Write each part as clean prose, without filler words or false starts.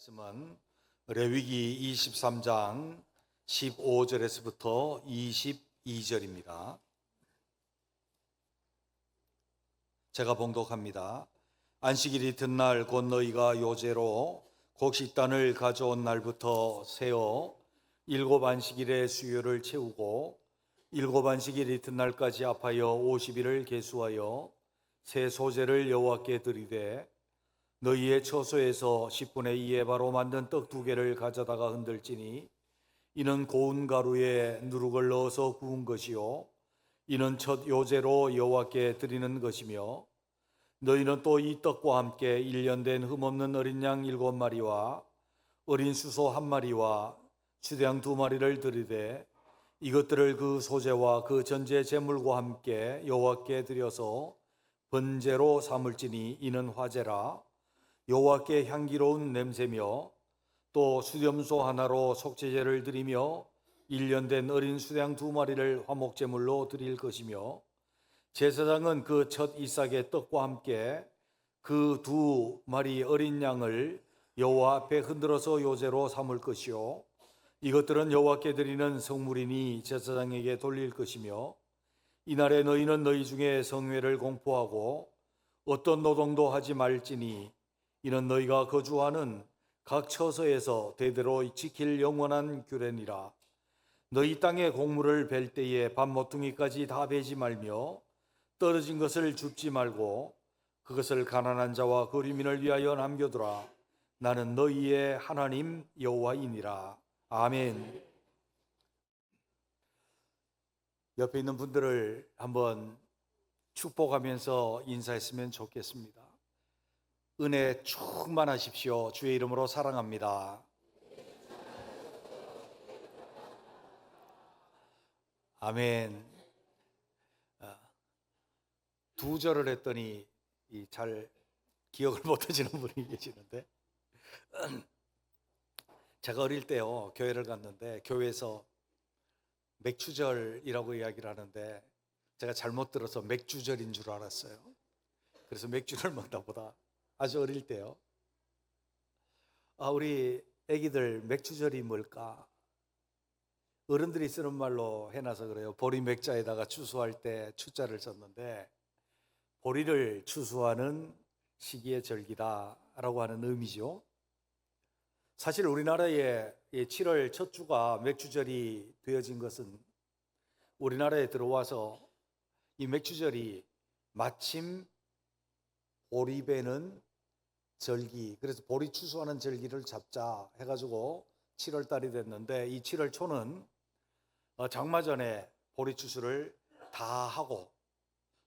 말씀은 레위기 23장 15절에서부터 22절입니다. 제가 봉독합니다. 안식일 이튿날 곧 너희가 요제로 곡식단을 가져온 날부터 세어 7안식일의 수요를 채우고 7안식일 이튿날까지 합하여 50일을 계수하여 새 소제를 여호와께 드리되 너희의 처소에서 10분의 2의 바로 만든 떡 2개를 가져다가 흔들지니 이는 고운 가루에 누룩을 넣어서 구운 것이요 이는 첫 요제로 여호와께 드리는 것이며 너희는 또 이 떡과 함께 1년 된 흠없는 어린 양 7마리와 어린 수소 1마리와 수양 2마리를 드리되 이것들을 그 소제와 그 전제 제물과 함께 여호와께 드려서 번제로 삼을지니 이는 화제라. 여호와께 향기로운 냄새며 또 수염소 하나로 속죄제를 드리며 1년 된 어린 수양 2마리를 화목제물로 드릴 것이며 제사장은 그 첫 이삭의 떡과 함께 그 2마리 어린 양을 여호와 앞에 흔들어서 요제로 삼을 것이요 이것들은 여호와께 드리는 성물이니 제사장에게 돌릴 것이며 이날에 너희는 너희 중에 성회를 공포하고 어떤 노동도 하지 말지니 이는 너희가 거주하는 각 처소에서 대대로 지킬 영원한 규례니라. 너희 땅에 곡물을 벨 때에 밥 모퉁이까지 다 베지 말며 떨어진 것을 줍지 말고 그것을 가난한 자와 거류민을 위하여 남겨두라. 나는 너희의 하나님 여호와이니라. 아멘. 옆에 있는 분들을 한번 축복하면서 인사했으면 좋겠습니다. 은혜 충만하십시오. 주의 이름으로 사랑합니다. 아멘. 2절을 했더니 잘 기억을 못 하시는 분이 계시는데 제가 어릴 때요 교회를 갔는데 교회에서 맥주절이라고 이야기를 하는데 제가 잘못 들어서 맥주절인 줄 알았어요. 그래서 맥주를 먹다 보다 아주 어릴 때요 우리 애기들 맥주절이 뭘까? 어른들이 쓰는 말로 해놔서 그래요. 보리 맥자에다가 추수할 때 추자를 썼는데 보리를 추수하는 시기의 절기다라고 하는 의미죠. 사실 우리나라의 7월 첫 주가 맥주절이 되어진 것은 우리나라에 들어와서 이 맥주절이 마침 보리 베는 절기, 그래서 보리 추수하는 절기를 잡자 해가지고 7월 달이 됐는데 이 7월 초는 장마 전에 보리 추수를 다 하고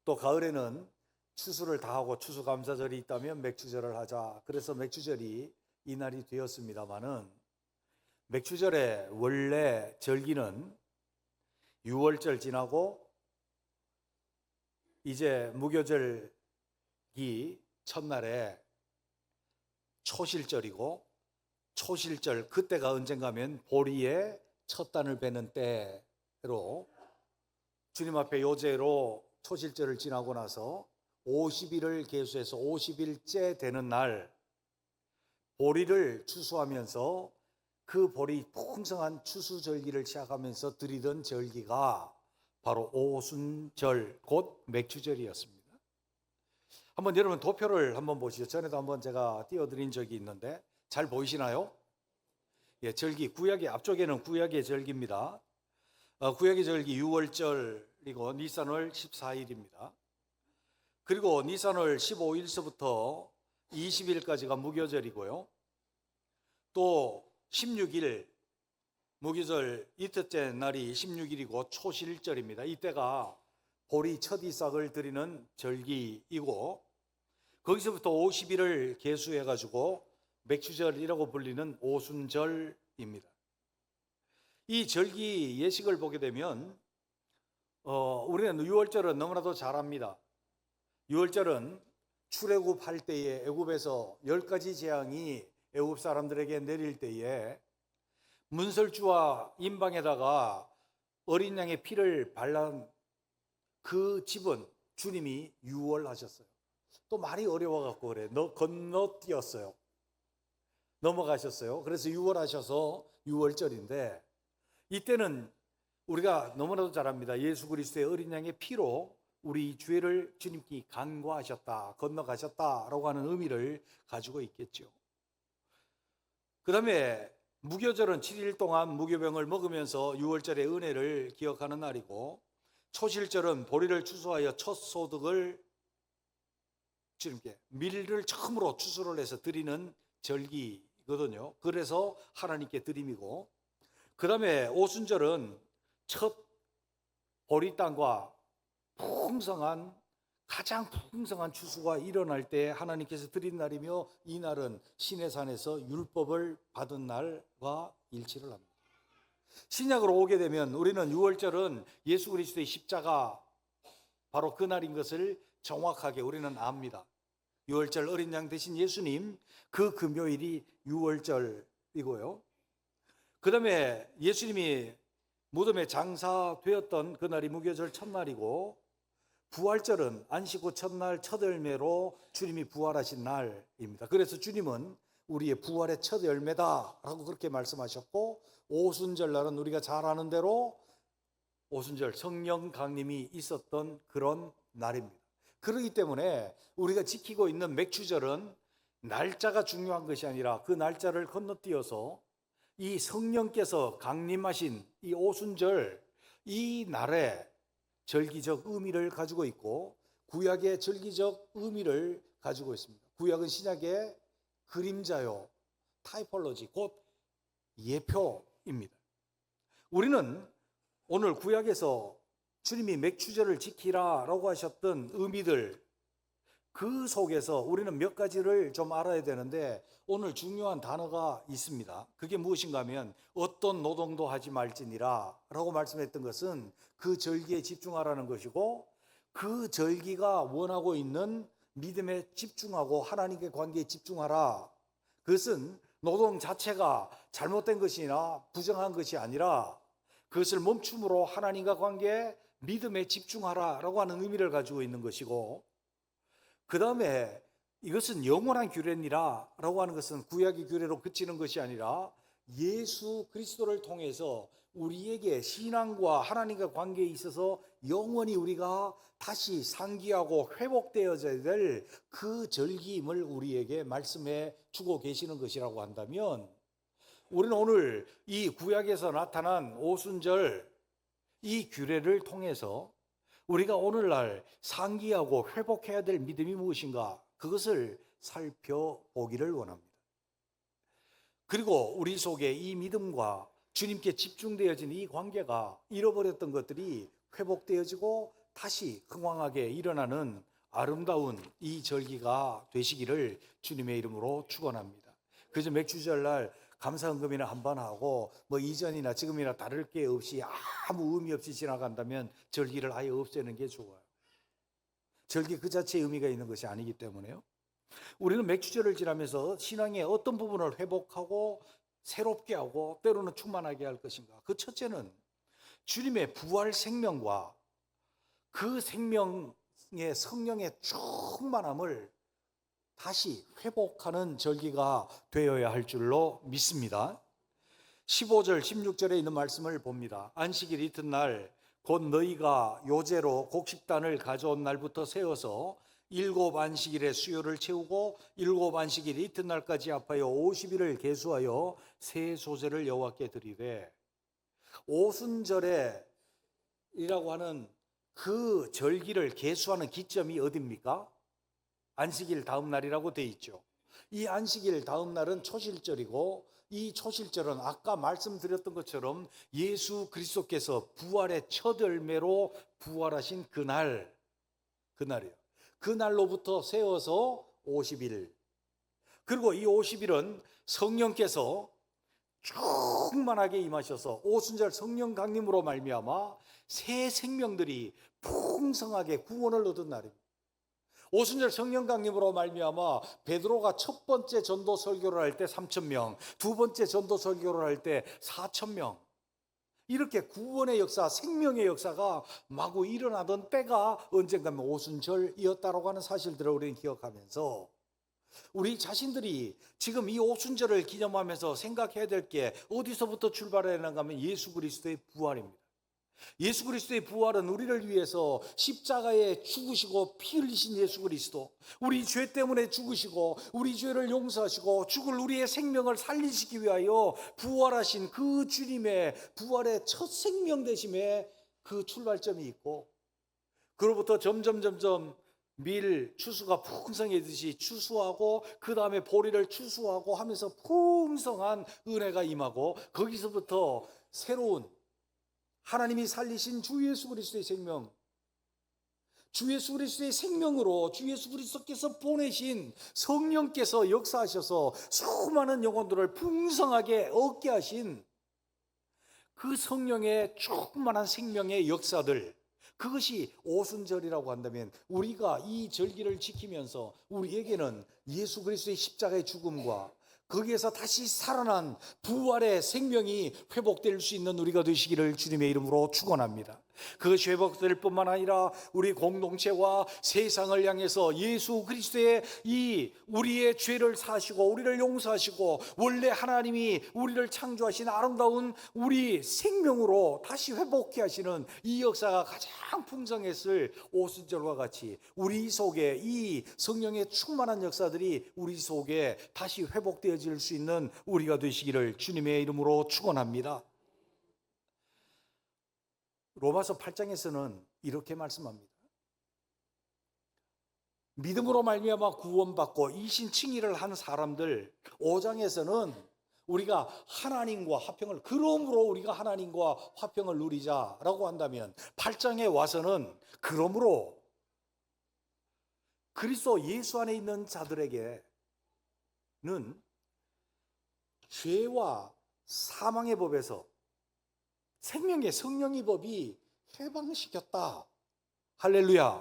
또 가을에는 추수를 다 하고 추수감사절이 있다면 맥주절을 하자. 그래서 맥주절이 이날이 되었습니다마는 맥주절의 원래 절기는 6월절 지나고 이제 무교절기 첫날에 초실절이고 초실절 그때가 언젠가면 보리의 첫 단을 베는 때로 주님 앞에 요제로 초실절을 지나고 나서 50일을 계수해서 50일째 되는 날 보리를 추수하면서 그 보리 풍성한 추수절기를 시작하면서 드리던 절기가 바로 오순절 곧 맥주절이었습니다. 한번 여러분 도표를 한번 보시죠. 전에도 한번 제가 띄워드린 적이 있는데 잘 보이시나요? 예, 절기 구약의 앞쪽에는 구약의 절기입니다. 구약의 절기 6월절이고 니산월 14일입니다. 그리고 니산월 15일서부터 20일까지가 무교절이고요. 또 16일 무교절 이틀째 날이 16일이고 초실절입니다. 이때가 보리 첫 이삭을 드리는 절기이고 거기서부터 50일을 계수해가지고 맥주절이라고 불리는 오순절입니다. 이 절기 예식을 보게 되면 우리는 6월절은 너무나도 잘 압니다. 6월절은 출애굽할 때에 애굽에서 10가지 재앙이 애굽 사람들에게 내릴 때에 문설주와 임방에다가 어린 양의 피를 발란 그 집은 주님이 유월하셨어요. 또 말이 어려워갖고 그래. 건너뛰었어요. 넘어가셨어요. 그래서 6월 하셔서 6월절인데, 이때는 우리가 너무나도 잘 압니다. 예수 그리스도의 어린 양의 피로 우리 죄를 주님께 간과하셨다, 건너가셨다라고 하는 의미를 가지고 있겠죠. 그 다음에 무교절은 7일 동안 무교병을 먹으면서 6월절의 은혜를 기억하는 날이고, 초실절은 보리를 추수하여 첫 소득을 주님께 밀을 처음으로 추수를 해서 드리는 절기거든요. 그래서 하나님께 드림이고, 그 다음에 오순절은 첫 보리 땅과 가장 풍성한 추수가 일어날 때 하나님께서 드린 날이며, 이 날은 시내산에서 율법을 받은 날과 일치를 합니다. 신약으로 오게 되면 우리는 6월절은 예수 그리스도의 십자가 바로 그 날인 것을 정확하게 우리는 압니다. 6월절 어린 양 대신 예수님, 그 금요일이 6월절이고요. 그 다음에 예수님이 무덤에 장사되었던 그날이 무교절 첫날이고, 부활절은 안식 후 첫날 첫 열매로 주님이 부활하신 날입니다. 그래서 주님은 우리의 부활의 첫 열매다라고 그렇게 말씀하셨고, 오순절 날은 우리가 잘 아는 대로 오순절 성령 강림이 있었던 그런 날입니다. 그렇기 때문에 우리가 지키고 있는 맥추절은 날짜가 중요한 것이 아니라 그 날짜를 건너뛰어서 이 성령께서 강림하신 이 오순절, 이 날에 절기적 의미를 가지고 있고, 구약의 절기적 의미를 가지고 있습니다. 구약은 신약의 그림자요, 타이폴로지, 곧 예표입니다. 우리는 오늘 구약에서 주님이 맥추절을 지키라라고 하셨던 의미들, 그 속에서 우리는 몇 가지를 좀 알아야 되는데, 오늘 중요한 단어가 있습니다. 그게 무엇인가 하면 어떤 노동도 하지 말지니라 라고 말씀했던 것은 그 절기에 집중하라는 것이고, 그 절기가 원하고 있는 믿음에 집중하고 하나님의 관계에 집중하라. 그것은 노동 자체가 잘못된 것이나 부정한 것이 아니라 그것을 멈춤으로 하나님과 관계에 믿음에 집중하라라고 하는 의미를 가지고 있는 것이고, 그 다음에 이것은 영원한 규례니라 라고 하는 것은 구약의 규례로 그치는 것이 아니라 예수 그리스도를 통해서 우리에게 신앙과 하나님과 관계에 있어서 영원히 우리가 다시 상기하고 회복되어져야 될 그 절기임을 우리에게 말씀해 주고 계시는 것이라고 한다면, 우리는 오늘 이 구약에서 나타난 오순절, 이 규례를 통해서 우리가 오늘날 상기하고 회복해야 될 믿음이 무엇인가, 그것을 살펴보기를 원합니다. 그리고 우리 속에 이 믿음과 주님께 집중되어진 이 관계가 잃어버렸던 것들이 회복되어지고 다시 흥왕하게 일어나는 아름다운 이 절기가 되시기를 주님의 이름으로 축원합니다. 그래서 맥주절날 감사헌금이나 한번 하고 뭐 이전이나 지금이나 다를 게 없이 아무 의미 없이 지나간다면 절기를 아예 없애는 게 좋아요. 절기 그 자체의 의미가 있는 것이 아니기 때문에요. 우리는 맥주절을 지나면서 신앙의 어떤 부분을 회복하고 새롭게 하고 때로는 충만하게 할 것인가. 그 첫째는 주님의 부활 생명과 그 생명의 성령의 충만함을 다시 회복하는 절기가 되어야 할 줄로 믿습니다. 15절 16절에 있는 말씀을 봅니다. 안식일 이튿날 곧 너희가 요제로 곡식단을 가져온 날부터 세어서 7 안식일의 수요를 채우고 7 안식일 이튿날까지 합하여 50일을 계수하여 새 소제를 여호와께 드리되, 오순절에 이라고 하는 그 절기를 계수하는 기점이 어디입니까? 안식일 다음 날이라고 돼 있죠. 이 안식일 다음 날은 초실절이고, 이 초실절은 아까 말씀드렸던 것처럼 예수 그리스도께서 부활의 첫 열매로 부활하신 그날이에요. 그날로부터 세워서 50일. 그리고 이 50일은 성령께서 충만하게 임하셔서 오순절 성령 강림으로 말미암아 새 생명들이 풍성하게 구원을 얻은 날입니다. 오순절 성령 강림으로 말미암아 베드로가 첫 번째 전도 설교를 할 때 3,000명, 두 번째 전도 설교를 할 때 4,000명, 이렇게 구원의 역사, 생명의 역사가 마구 일어나던 때가 언젠가면 오순절이었다라고 하는 사실들을 우리는 기억하면서, 우리 자신들이 지금 이 오순절을 기념하면서 생각해야 될 게 어디서부터 출발해야 하는가 하면 예수 그리스도의 부활입니다. 예수 그리스도의 부활은 우리를 위해서 십자가에 죽으시고 피 흘리신 예수 그리스도, 우리 죄 때문에 죽으시고 우리 죄를 용서하시고 죽을 우리의 생명을 살리시기 위하여 부활하신 그 주님의 부활의 첫 생명 되심에 그 출발점이 있고, 그로부터 점점 밀 추수가 풍성해지듯이 추수하고 그 다음에 보리를 추수하고 하면서 풍성한 은혜가 임하고, 거기서부터 새로운 하나님이 살리신 주 예수 그리스도의 생명, 주 예수 그리스도의 생명으로 주 예수 그리스도께서 보내신 성령께서 역사하셔서 수많은 영혼들을 풍성하게 얻게 하신 그 성령의 충만한 생명의 역사들, 그것이 오순절이라고 한다면 우리가 이 절기를 지키면서 우리에게는 예수 그리스도의 십자가의 죽음과 거기에서 다시 살아난 부활의 생명이 회복될 수 있는 우리가 되시기를 주님의 이름으로 축원합니다. 그것이 회복될 뿐만 아니라 우리 공동체와 세상을 향해서 예수 그리스도의 이 우리의 죄를 사시고 우리를 용서하시고 원래 하나님이 우리를 창조하신 아름다운 우리 생명으로 다시 회복케 하시는 이 역사가 가장 풍성했을 오순절과 같이 우리 속에 이 성령의 충만한 역사들이 우리 속에 다시 회복되어질 수 있는 우리가 되시기를 주님의 이름으로 축원합니다. 로마서 8장에서는 이렇게 말씀합니다. 믿음으로 말미암아 구원받고 이신칭의를 한 사람들, 5장에서는 우리가 하나님과 화평을, 그러므로 우리가 하나님과 화평을 누리자라고 한다면 8장에 와서는 그러므로 그리스도 예수 안에 있는 자들에게는 죄와 사망의 법에서 생명의 성령의 법이 해방시켰다. 할렐루야.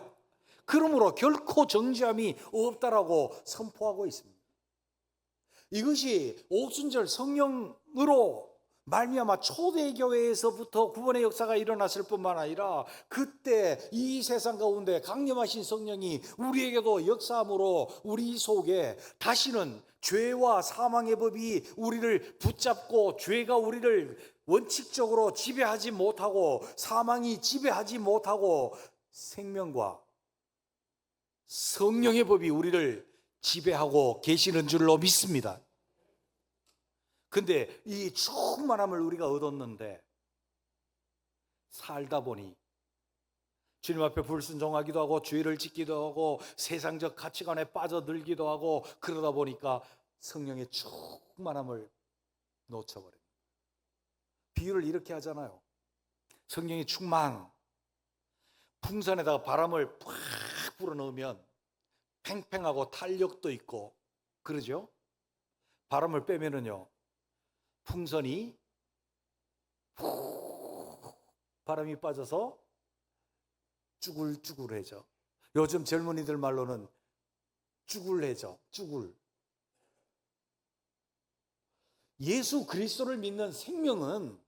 그러므로 결코 정죄함이 없다라고 선포하고 있습니다. 이것이 오순절 성령으로 말미암아 초대교회에서부터 구원의 역사가 일어났을 뿐만 아니라 그때 이 세상 가운데 강림하신 성령이 우리에게도 역사함으로 우리 속에 다시는 죄와 사망의 법이 우리를 붙잡고 죄가 우리를 원칙적으로 지배하지 못하고 사망이 지배하지 못하고 생명과 성령의 법이 우리를 지배하고 계시는 줄로 믿습니다. 근데 이 충만함을 우리가 얻었는데 살다 보니 주님 앞에 불순종하기도 하고 죄를 짓기도 하고 세상적 가치관에 빠져들기도 하고 그러다 보니까 성령의 충만함을 놓쳐버려요. 비유를 이렇게 하잖아요. 성령의 충만, 풍선에다가 바람을 팍 불어넣으면 팽팽하고 탄력도 있고 그러죠. 바람을 빼면은요 풍선이 바람이 빠져서 쭈글쭈글해져. 요즘 젊은이들 말로는 쭈글해져. 쭈글. 예수 그리스도를 믿는 생명은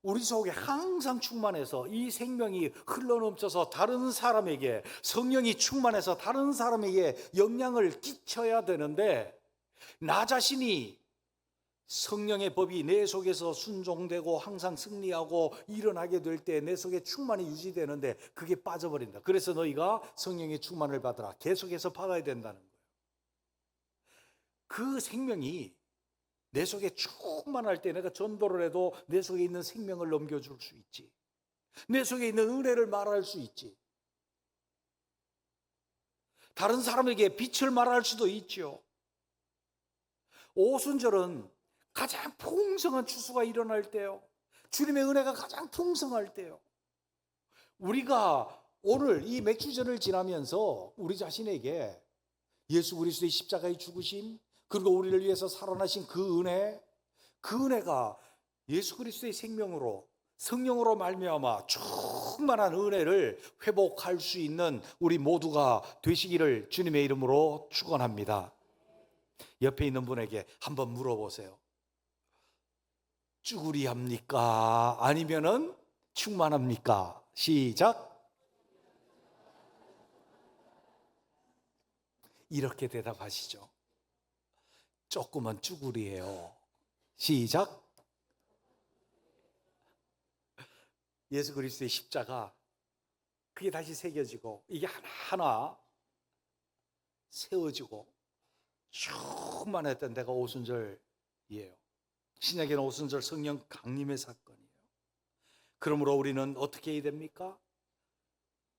우리 속에 항상 충만해서 이 생명이 흘러넘쳐서 다른 사람에게, 성령이 충만해서 다른 사람에게 영향을 끼쳐야 되는데, 나 자신이 성령의 법이 내 속에서 순종되고 항상 승리하고 일어나게 될 때 내 속에 충만이 유지되는데 그게 빠져버린다. 그래서 너희가 성령의 충만을 받으라. 계속해서 받아야 된다는 거예요. 그 생명이 내 속에 충만할 때 내가 전도를 해도 내 속에 있는 생명을 넘겨줄 수 있지. 내 속에 있는 은혜를 말할 수 있지. 다른 사람에게 빛을 말할 수도 있죠. 오순절은 가장 풍성한 추수가 일어날 때요. 주님의 은혜가 가장 풍성할 때요. 우리가 오늘 이 맥주전을 지나면서 우리 자신에게 예수 그리스도의 십자가의 죽으심, 그리고 우리를 위해서 살아나신 그 은혜가 예수 그리스도의 생명으로, 성령으로 말미암아 충만한 은혜를 회복할 수 있는 우리 모두가 되시기를 주님의 이름으로 축원합니다. 옆에 있는 분에게 한번 물어보세요. 쭈구리합니까? 아니면은 충만합니까? 시작. 이렇게 대답하시죠. 조금은 쭈구리예요. 시작. 예수 그리스도의 십자가, 그게 다시 새겨지고 이게 하나하나 세워지고 충만했던 데가 오순절이에요. 신약에는 오순절 성령 강림의 사건이에요. 그러므로 우리는 어떻게 해야 됩니까?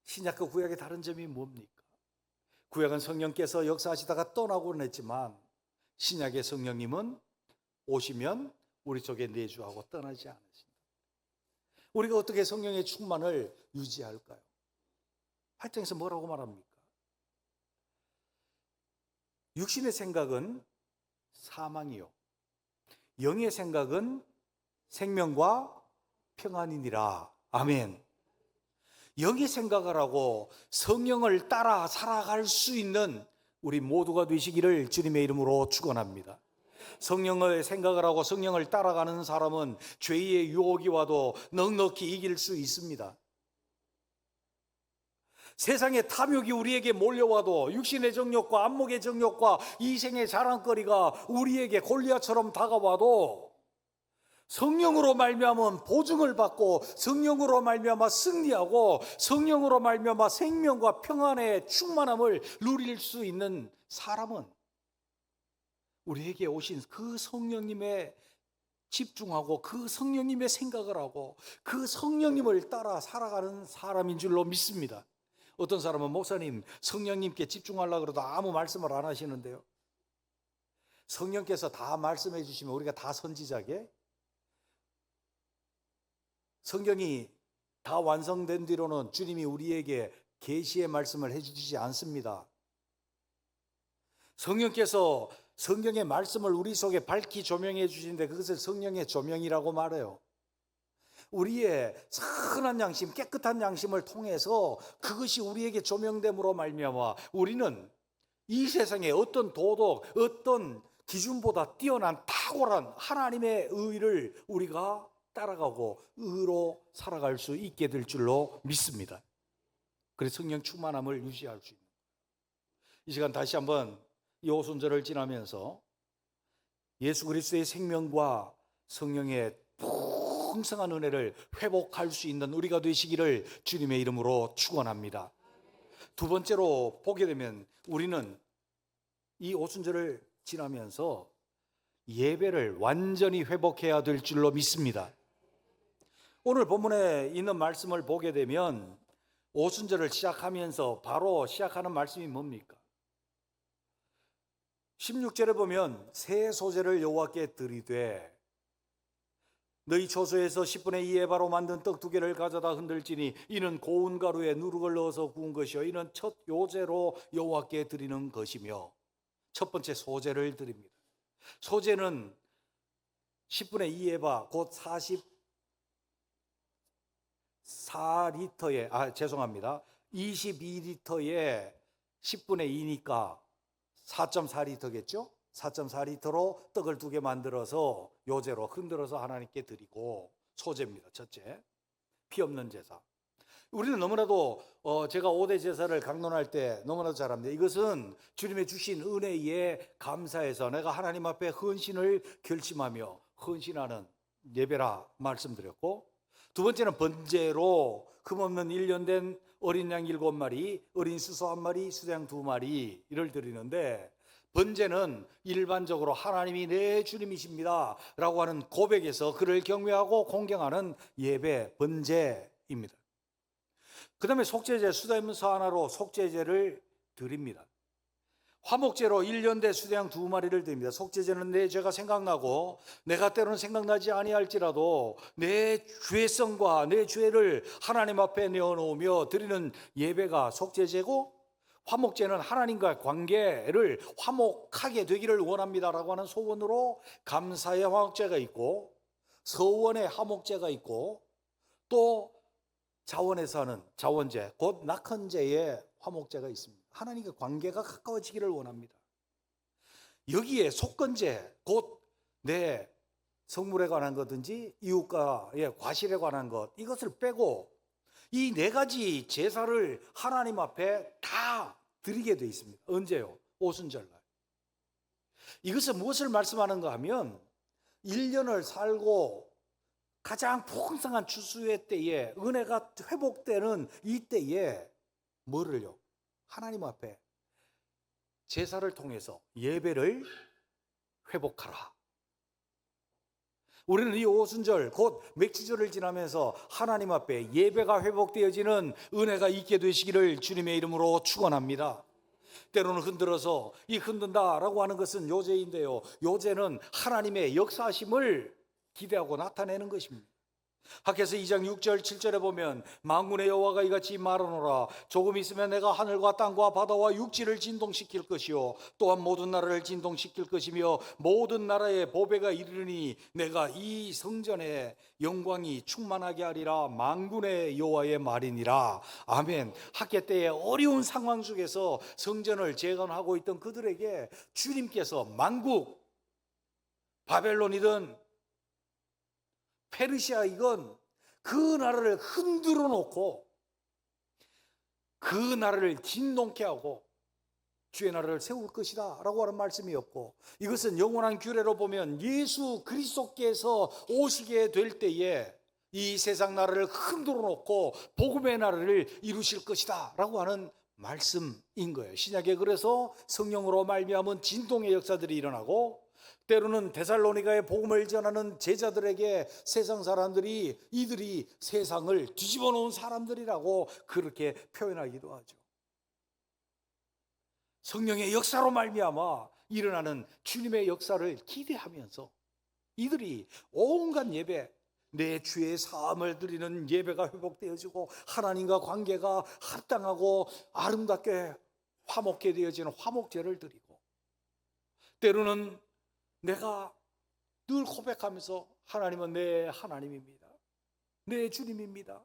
신약과 구약의 다른 점이 뭡니까? 구약은 성령께서 역사하시다가 떠나고는 했지만 신약의 성령님은 오시면 우리 속에 내주하고 떠나지 않으십니다. 우리가 어떻게 성령의 충만을 유지할까요? 8장에서 뭐라고 말합니까? 육신의 생각은 사망이요, 영의 생각은 생명과 평안이니라. 아멘. 영의 생각을 하고 성령을 따라 살아갈 수 있는 우리 모두가 되시기를 주님의 이름으로 축원합니다. 성령의 생각을 하고 성령을 따라가는 사람은 죄의 유혹이 와도 넉넉히 이길 수 있습니다. 세상의 탐욕이 우리에게 몰려와도 육신의 정욕과 안목의 정욕과 이생의 자랑거리가 우리에게 골리앗처럼 다가와도 성령으로 말미암아 보증을 받고 성령으로 말미암아 승리하고 성령으로 말미암아 생명과 평안의 충만함을 누릴 수 있는 사람은 우리에게 오신 그 성령님의 집중하고 그 성령님의 생각을 하고 그 성령님을 따라 살아가는 사람인 줄로 믿습니다. 어떤 사람은 목사님 성령님께 집중하려고 그래도 아무 말씀을 안 하시는데요, 성령께서 다 말씀해 주시면 우리가 다 선지자게? 성경이 다 완성된 뒤로는 주님이 우리에게 계시의 말씀을 해주시지 않습니다. 성령께서 성경의 말씀을 우리 속에 밝히 조명해 주시는데 그것을 성령의 조명이라고 말해요. 우리의 선한 양심, 깨끗한 양심을 통해서 그것이 우리에게 조명됨으로 말미암아 우리는 이 세상의 어떤 도덕, 어떤 기준보다 뛰어난 탁월한 하나님의 의를 우리가 따라가고 의로 살아갈 수 있게 될 줄로 믿습니다. 그래서 성령 충만함을 유지할 수 있는, 이 시간 다시 한번 이 오순절을 지나면서 예수 그리스도의 생명과 성령의 풍성한 은혜를 회복할 수 있는 우리가 되시기를 주님의 이름으로 축원합니다. 두 번째로 보게 되면 우리는 이 오순절을 지나면서 예배를 완전히 회복해야 될 줄로 믿습니다. 오늘 본문에 있는 말씀을 보게 되면 오순절을 시작하면서 바로 시작하는 말씀이 뭡니까? 16절에 보면 새 소재를 여호와께 드리되 너희 초소에서 10분의 2 에바로 만든 떡 2개를 가져다 흔들지니 이는 고운 가루에 누룩을 넣어서 구운 것이요 이는 첫 요제로 여호와께 드리는 것이며, 첫 번째 소제를 드립니다. 소제는 10분의 2 에바 곧 44리터에 22리터에 10분의 2니까 4.4리터겠죠? 4.4리터로 떡을 2개 만들어서 요제로 흔들어서 하나님께 드리고, 소제입니다. 첫째, 피 없는 제사. 우리는 너무나도 제가 5대 제사를 강론할 때 너무나도 잘 압니다. 이것은 주님의 주신 은혜에 감사해서 내가 하나님 앞에 헌신을 결심하며 헌신하는 예배라 말씀드렸고, 두 번째는 번제로 금없는 1년 된 어린 양 7마리, 어린 수소 1마리, 수양 2마리를 드리는데, 번제는 일반적으로 하나님이 내 주님이십니다 라고 하는 고백에서 그를 경외하고 공경하는 예배, 번제입니다. 그 다음에 속죄제, 수담서 하나로 속죄제를 드립니다. 화목제로 1년 된 수양 2마리를 드립니다. 속죄제는 내 죄가 생각나고 내가 때로는 생각나지 아니할지라도 내 죄성과 내 죄를 하나님 앞에 내어놓으며 드리는 예배가 속죄제고, 화목제는 하나님과의 관계를 화목하게 되기를 원합니다라고 하는 소원으로 감사의 화목제가 있고, 서원의 화목제가 있고, 또 자원에서 하는 자원제, 곧 낙헌제의 화목제가 있습니다. 하나님과 관계가 가까워지기를 원합니다. 여기에 속건제, 곧 내 성물에 관한 거든지 이웃과의 과실에 관한 것, 이것을 빼고 이 4가지 제사를 하나님 앞에 다 드리게 되어 있습니다. 언제요? 오순절날. 이것은 무엇을 말씀하는가 하면 1년을 살고 가장 풍성한 추수의 때에 은혜가 회복되는 이 때에 뭐를요? 하나님 앞에 제사를 통해서 예배를 회복하라. 우리는 이 오순절 곧 맥주절을 지나면서 하나님 앞에 예배가 회복되어지는 은혜가 있게 되시기를 주님의 이름으로 축원합니다. 때로는 흔들어서 이 흔든다라고 하는 것은 요제인데요, 요제는 하나님의 역사하심을 기대하고 나타내는 것입니다. 학개서 2장 6절 7절에 보면 만군의 여호와가 이같이 말하노라. 조금 있으면 내가 하늘과 땅과 바다와 육지를 진동시킬 것이요 또한 모든 나라를 진동시킬 것이며 모든 나라의 보배가 이르니 내가 이 성전에 영광이 충만하게 하리라. 만군의 여호와의 말이니라. 아멘. 학개 때의 어려운 상황 속에서 성전을 재건하고 있던 그들에게 주님께서 만국, 바벨론이든 페르시아이건 그 나라를 흔들어 놓고 그 나라를 진동케 하고 주의 나라를 세울 것이다 라고 하는 말씀이었고, 이것은 영원한 규례로 보면 예수 그리스도께서 오시게 될 때에 이 세상 나라를 흔들어 놓고 복음의 나라를 이루실 것이다 라고 하는 말씀인 거예요. 신약에 그래서 성령으로 말미암은 진동의 역사들이 일어나고, 때로는 데살로니가의 복음을 전하는 제자들에게 세상 사람들이 이들이 세상을 뒤집어 놓은 사람들이라고 그렇게 표현하기도 하죠. 성령의 역사로 말미암아 일어나는 주님의 역사를 기대하면서 이들이 온갖 예배, 내 주의 사함을 드리는 예배가 회복되어지고 하나님과 관계가 합당하고 아름답게 화목게 되어지는 화목제를 드리고, 때로는 내가 늘 고백하면서 하나님은 내 하나님입니다, 내 주님입니다,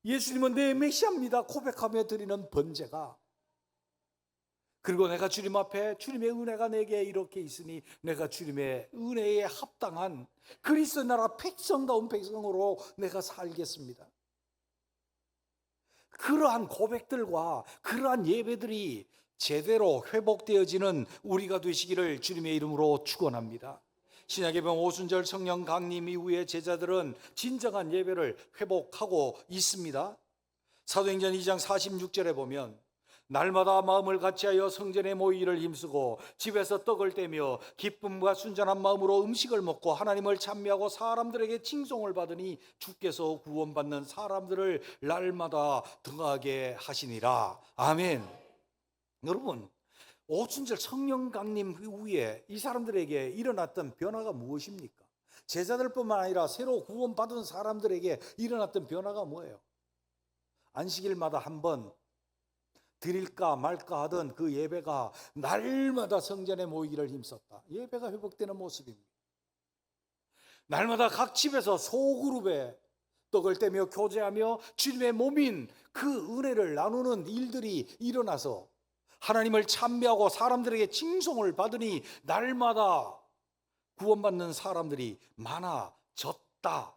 예수님은 내 메시아입니다 고백하며 드리는 번제가, 그리고 내가 주님 앞에 주님의 은혜가 내게 이렇게 있으니 내가 주님의 은혜에 합당한 그리스도 나라 백성다운 백성으로 내가 살겠습니다. 그러한 고백들과 그러한 예배들이 제대로 회복되어지는 우리가 되시기를 주님의 이름으로 축원합니다. 신약에 보면 오순절 성령 강림 이후에 제자들은 진정한 예배를 회복하고 있습니다. 사도행전 2장 46절에 보면 날마다 마음을 같이하여 성전에 모이기를 힘쓰고 집에서 떡을 떼며 기쁨과 순전한 마음으로 음식을 먹고 하나님을 찬미하고 사람들에게 칭송을 받으니 주께서 구원받는 사람들을 날마다 등하게 하시니라. 아멘. 여러분, 오순절 성령 강림 후에 이 사람들에게 일어났던 변화가 무엇입니까? 제자들뿐만 아니라 새로 구원받은 사람들에게 일어났던 변화가 뭐예요? 안식일마다 한번 드릴까 말까 하던 그 예배가 날마다 성전에 모이기를 힘썼다. 예배가 회복되는 모습입니다. 날마다 각 집에서 소그룹에 떡을 떼며 교제하며 주님의 몸인 그 은혜를 나누는 일들이 일어나서 하나님을 찬미하고 사람들에게 칭송을 받으니 날마다 구원받는 사람들이 많아졌다.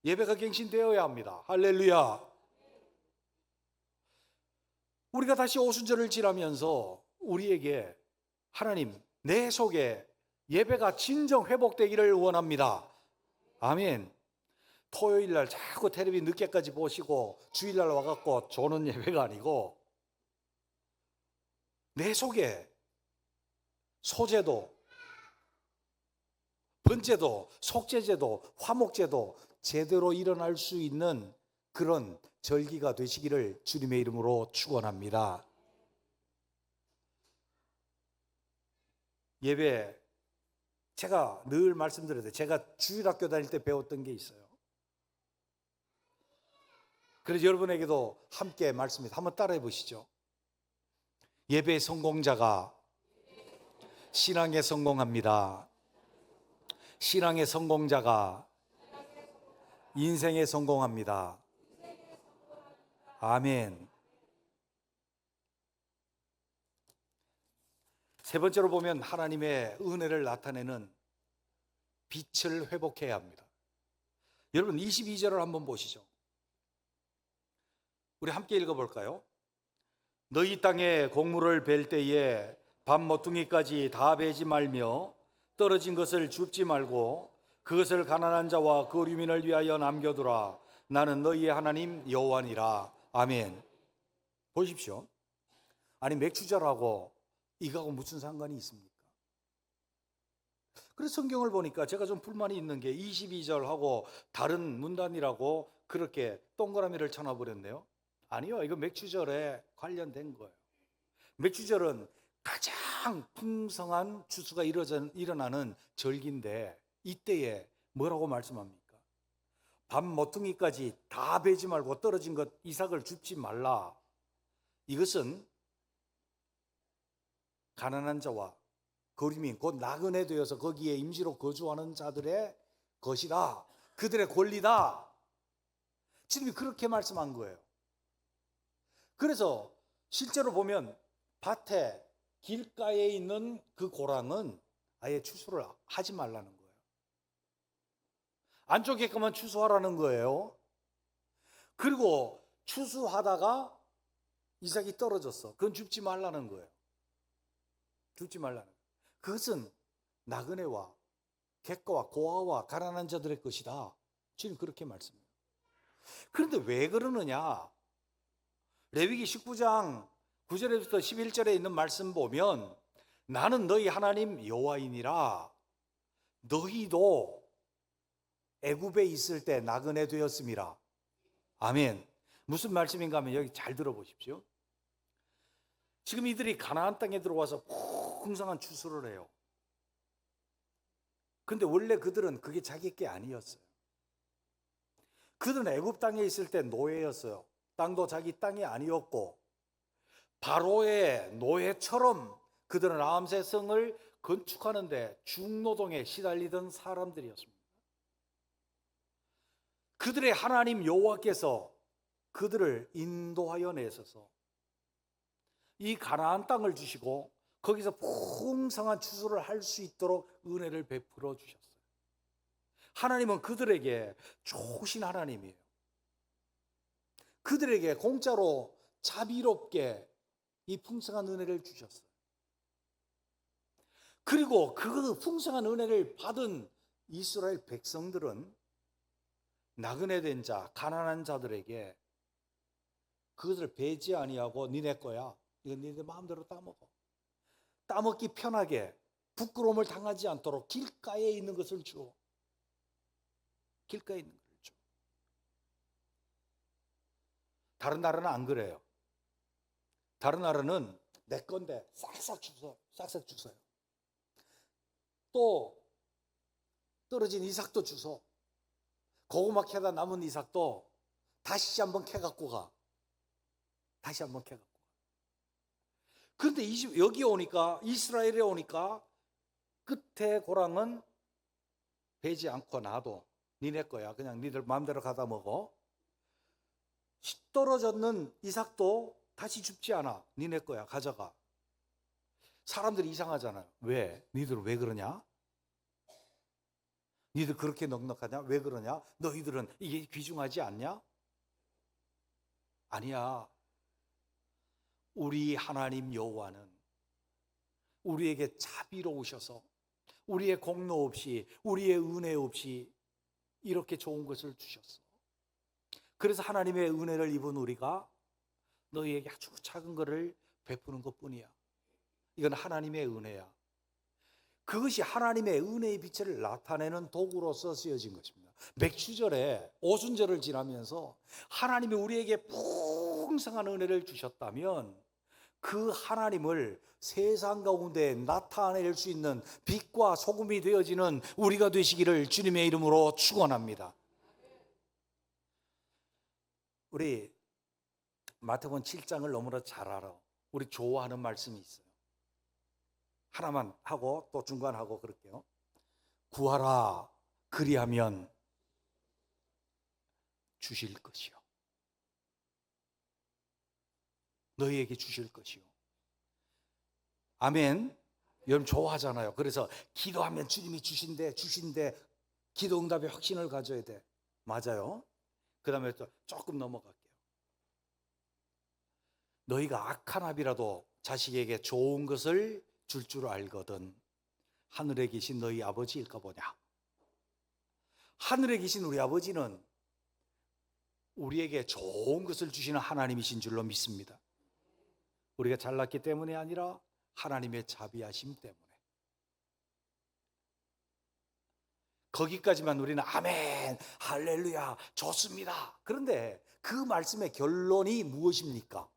예배가 갱신되어야 합니다. 할렐루야. 우리가 다시 오순절을 지나면서 우리에게 하나님, 내 속에 예배가 진정 회복되기를 원합니다. 아멘. 토요일날 자꾸 텔레비 늦게까지 보시고 주일날 와갖고 조는 예배가 아니고 내 속에 소제도, 번제도, 속죄제도, 화목제도 제대로 일어날 수 있는 그런 절기가 되시기를 주님의 이름으로 축원합니다. 예배, 제가 늘 말씀드려도 제가 주일학교 다닐 때 배웠던 게 있어요. 그래서 여러분에게도 함께 말씀해 한번 따라해 보시죠. 예배 성공자가 신앙에 성공합니다. 신앙의 성공자가 인생에 성공합니다. 아멘. 세 번째로 보면 하나님의 은혜를 나타내는 빛을 회복해야 합니다. 여러분 22절을 한번 보시죠. 우리 함께 읽어볼까요? 너희 땅에 곡물을 벨 때에 밤 모퉁이까지 다 베지 말며 떨어진 것을 줍지 말고 그것을 가난한 자와 거류민을 위하여 남겨두라. 나는 너희의 하나님 여호와니라. 아멘. 보십시오. 아니 맥주절하고 이거하고 무슨 상관이 있습니까? 그래서 성경을 보니까 제가 좀 불만이 있는 게 22절하고 다른 문단이라고 그렇게 동그라미를 쳐놔버렸네요. 아니요, 이거 맥주절에 관련된 거예요. 맥주절은 가장 풍성한 추수가 일어나는 절기인데 이때에 뭐라고 말씀합니까? 밤 모퉁이까지 다 베지 말고 떨어진 것 이삭을 줍지 말라. 이것은 가난한 자와 거류민 곧 나그네 되어서 거기에 임시로 거주하는 자들의 것이다. 그들의 권리다. 주님이 그렇게 말씀한 거예요. 그래서 실제로 보면 밭에 길가에 있는 그 고랑은 아예 추수를 하지 말라는 거예요. 안쪽에만 추수하라는 거예요. 그리고 추수하다가 이삭이 떨어졌어. 그건 줍지 말라는 거예요. 줍지 말라는 거예요. 그것은 나그네와 객가와 고아와 가난한 자들의 것이다. 주님 그렇게 말씀해요. 그런데 왜 그러느냐? 레위기 19장 9절에부터 11절에 있는 말씀 보면 나는 너희 하나님 여호와이니라. 너희도 애굽에 있을 때 나그네 되었음이라. 아멘. 무슨 말씀인가 하면 여기 잘 들어보십시오. 지금 이들이 가나안 땅에 들어와서 풍성한 추수를 해요. 근데 원래 그들은 그게 자기 게 아니었어요. 그들은 애굽 땅에 있을 때 노예였어요. 땅도 자기 땅이 아니었고 바로의 노예처럼 그들은 람세성을 건축하는데 중노동에 시달리던 사람들이었습니다. 그들의 하나님 여호와께서 그들을 인도하여 내셔서 이 가나안 땅을 주시고 거기서 풍성한 추수를 할 수 있도록 은혜를 베풀어 주셨어요. 하나님은 그들에게 좋으신 하나님이에요. 그들에게 공짜로 자비롭게 이 풍성한 은혜를 주셨어요. 그리고 그 풍성한 은혜를 받은 이스라엘 백성들은 나그네 된 자, 가난한 자들에게 그것을 배지 아니하고 니네 거야. 이건 니네 마음대로 따먹어. 따먹기 편하게 부끄러움을 당하지 않도록 길가에 있는 것을 줘. 길가에 있는 것을 줘. 다른 나라는 안 그래요. 다른 나라는 내 건데 싹싹 주워. 싹싹 주워요. 또 떨어진 이삭도 주워. 고구마 캐다 남은 이삭도 다시 한번 캐갖고 가. 다시 한번 캐갖고 가. 그런데 여기 오니까 이스라엘에 오니까 끝에 고랑은 베지 않고 놔도 니네 거야. 그냥 니들 마음대로 가다 먹어. 떨어졌는 이삭도 다시 줍지 않아. 니네 거야. 가져가. 사람들이 이상하잖아요. 왜? 니들 왜 그러냐? 니들 그렇게 넉넉하냐? 왜 그러냐? 너희들은 이게 귀중하지 않냐? 아니야. 우리 하나님 여호와는 우리에게 자비로우셔서 우리의 공로 없이 우리의 은혜 없이 이렇게 좋은 것을 주셨어. 그래서 하나님의 은혜를 입은 우리가 너희에게 아주 작은 것을 베푸는 것뿐이야. 이건 하나님의 은혜야. 그것이 하나님의 은혜의 빛을 나타내는 도구로서 쓰여진 것입니다. 맥주절에 오순절을 지나면서 하나님이 우리에게 풍성한 은혜를 주셨다면 그 하나님을 세상 가운데 나타낼 수 있는 빛과 소금이 되어지는 우리가 되시기를 주님의 이름으로 축원합니다. 우리 마태복음 7장을 너무나 잘 알아. 우리 좋아하는 말씀이 있어요. 하나만 하고 또 중간하고 그럴게요. 구하라 그리하면 주실 것이요. 너희에게 주실 것이요. 아멘. 여러분 좋아하잖아요. 그래서 기도하면 주님이 주신대 기도 응답에 확신을 가져야 돼. 맞아요. 그 다음에 또 조금 넘어갈게요. 너희가 악한 아비라도 자식에게 좋은 것을 줄 줄 알거든 하늘에 계신 너희 아버지일까 보냐. 하늘에 계신 우리 아버지는 우리에게 좋은 것을 주시는 하나님이신 줄로 믿습니다. 우리가 잘났기 때문이 아니라 하나님의 자비하심 때문에. 거기까지만 우리는 아멘, 할렐루야, 좋습니다. 그런데 그 말씀의 결론이 무엇입니까?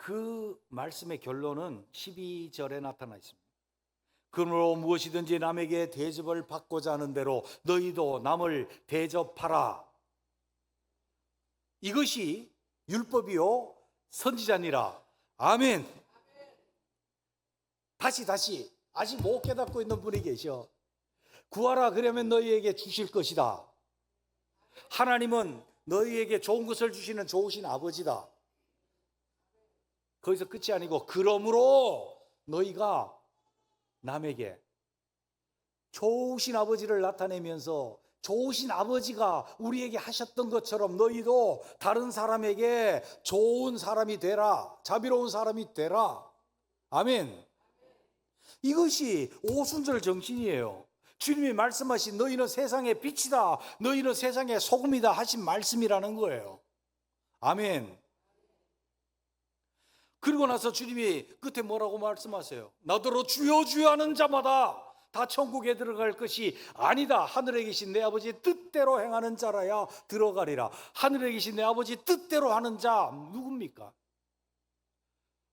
그 말씀의 결론은 12절에 나타나 있습니다. 그러므로 무엇이든지 남에게 대접을 받고자 하는 대로 너희도 남을 대접하라. 이것이 율법이요 선지자니라. 아멘. 다시 아직 못 깨닫고 있는 분이 계셔. 구하라 그러면 너희에게 주실 것이다. 하나님은 너희에게 좋은 것을 주시는 좋으신 아버지다. 거기서 끝이 아니고 그러므로 너희가 남에게 좋으신 아버지를 나타내면서 좋으신 아버지가 우리에게 하셨던 것처럼 너희도 다른 사람에게 좋은 사람이 되라. 자비로운 사람이 되라. 아멘. 이것이 오순절 정신이에요. 주님이 말씀하신 너희는 세상의 빛이다, 너희는 세상의 소금이다 하신 말씀이라는 거예요. 아멘. 그리고 나서 주님이 끝에 뭐라고 말씀하세요? 나더러 주여 주여 하는 자마다 다 천국에 들어갈 것이 아니다. 하늘에 계신 내 아버지의 뜻대로 행하는 자라야 들어가리라. 하늘에 계신 내 아버지 뜻대로 하는 자 누굽니까?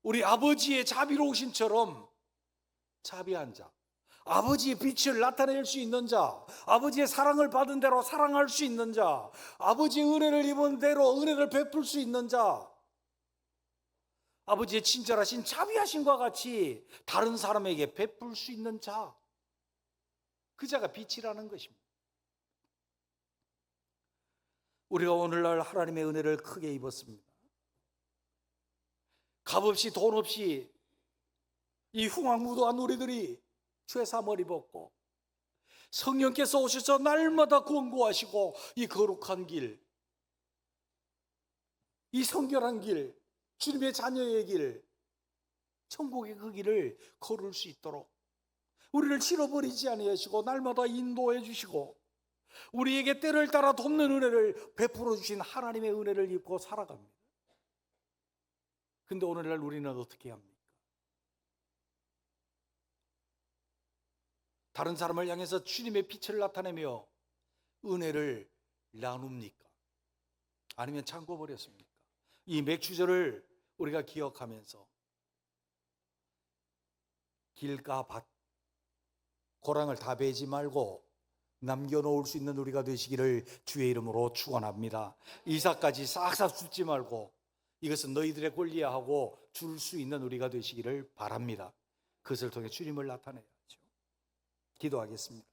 우리 아버지의 자비로우심처럼 자비한 자, 아버지의 빛을 나타낼 수 있는 자, 아버지의 사랑을 받은 대로 사랑할 수 있는 자, 아버지의 은혜를 입은 대로 은혜를 베풀 수 있는 자, 아버지의 친절하신 자비하심과 같이 다른 사람에게 베풀 수 있는 자, 그 자가 빛이라는 것입니다. 우리가 오늘날 하나님의 은혜를 크게 입었습니다. 값없이 돈 없이 이 흉악무도한 우리들이 죄사함을 입었고 성령께서 오셔서 날마다 권고하시고 이 거룩한 길, 이 성결한 길, 주님의 자녀의 길, 천국의 그 길을 걸을 수 있도록 우리를 잃어버리지 아니하시고 날마다 인도해 주시고 우리에게 때를 따라 돕는 은혜를 베풀어 주신 하나님의 은혜를 입고 살아갑니다. 근데 오늘날 우리는 어떻게 합니까? 다른 사람을 향해서 주님의 빛을 나타내며 은혜를 나눕니까? 아니면 잠궈버렸습니까? 이 맥주절을 우리가 기억하면서 길가 밭 고랑을 다 베지 말고 남겨놓을 수 있는 우리가 되시기를 주의 이름으로 축원합니다. 이삭까지 싹싹 줍지 말고 이것은 너희들의 권리야 하고 줄 수 있는 우리가 되시기를 바랍니다. 그것을 통해 주님을 나타내야죠. 기도하겠습니다.